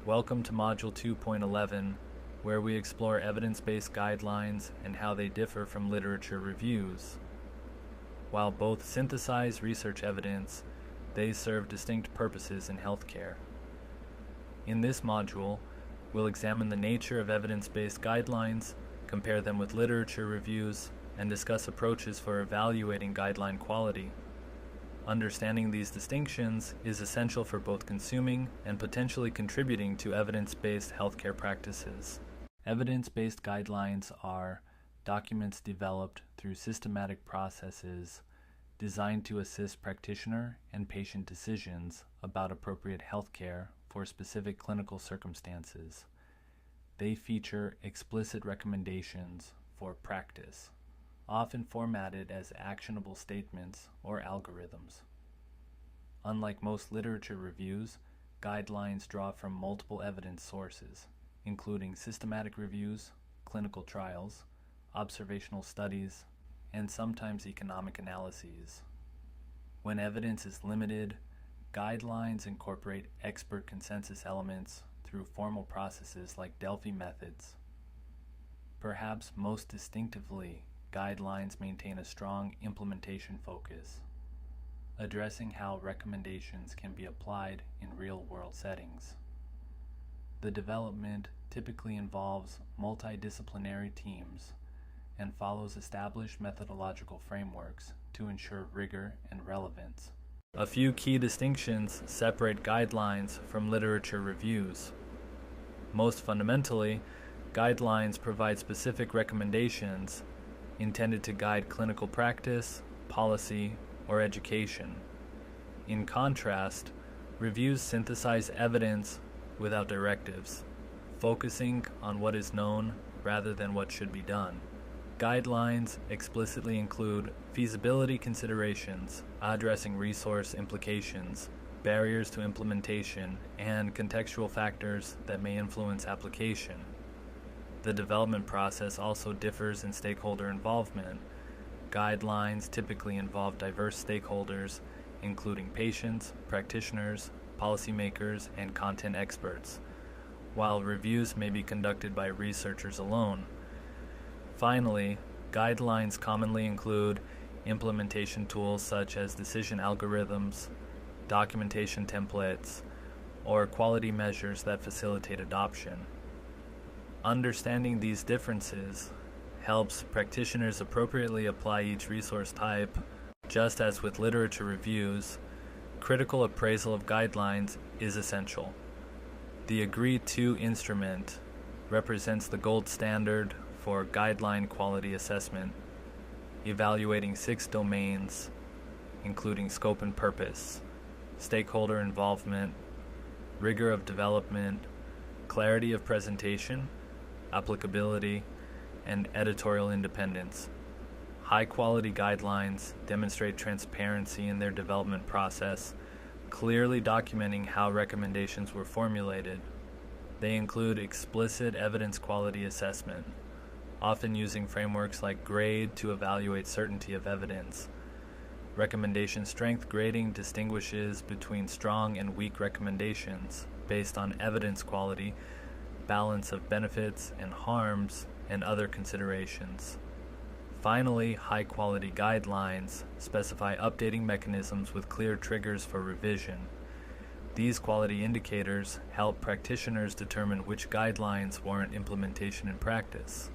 Welcome to Module 2.11, where we explore evidence-based guidelines and how they differ from literature reviews. While both synthesize research evidence, they serve distinct purposes in healthcare. In this module, we'll examine the nature of evidence-based guidelines, compare them with literature reviews, and discuss approaches for evaluating guideline quality. Understanding these distinctions is essential for both consuming and potentially contributing to evidence-based healthcare practices. Evidence-based guidelines are documents developed through systematic processes designed to assist practitioner and patient decisions about appropriate healthcare for specific clinical circumstances. They feature explicit recommendations for practice, often formatted as actionable statements or algorithms. Unlike most literature reviews, guidelines draw from multiple evidence sources, including systematic reviews, clinical trials, observational studies, and sometimes economic analyses. When evidence is limited, guidelines incorporate expert consensus elements through formal processes like Delphi methods. Perhaps most distinctively, guidelines maintain a strong implementation focus, addressing how recommendations can be applied in real-world settings. The development typically involves multidisciplinary teams and follows established methodological frameworks to ensure rigor and relevance. A few key distinctions separate guidelines from literature reviews. Most fundamentally, guidelines provide specific recommendations intended to guide clinical practice, policy, or education. In contrast, reviews synthesize evidence without directives, focusing on what is known rather than what should be done. Guidelines explicitly include feasibility considerations, addressing resource implications, barriers to implementation, and contextual factors that may influence application. The development process also differs in stakeholder involvement. Guidelines typically involve diverse stakeholders, including patients, practitioners, policymakers, and content experts, while reviews may be conducted by researchers alone. Finally, guidelines commonly include implementation tools such as decision algorithms, documentation templates, or quality measures that facilitate adoption. Understanding these differences helps practitioners appropriately apply each resource type. Just as with literature reviews, critical appraisal of guidelines is essential. The agreed-to instrument represents the gold standard for guideline quality assessment, evaluating 6 domains, including scope and purpose, stakeholder involvement, rigor of development, clarity of presentation, applicability, and editorial independence. High-quality guidelines demonstrate transparency in their development process, clearly documenting how recommendations were formulated. They include explicit evidence quality assessment, often using frameworks like GRADE to evaluate certainty of evidence. Recommendation strength grading distinguishes between strong and weak recommendations based on evidence quality, balance of benefits and harms, and other considerations. Finally, high-quality guidelines specify updating mechanisms with clear triggers for revision. These quality indicators help practitioners determine which guidelines warrant implementation in practice.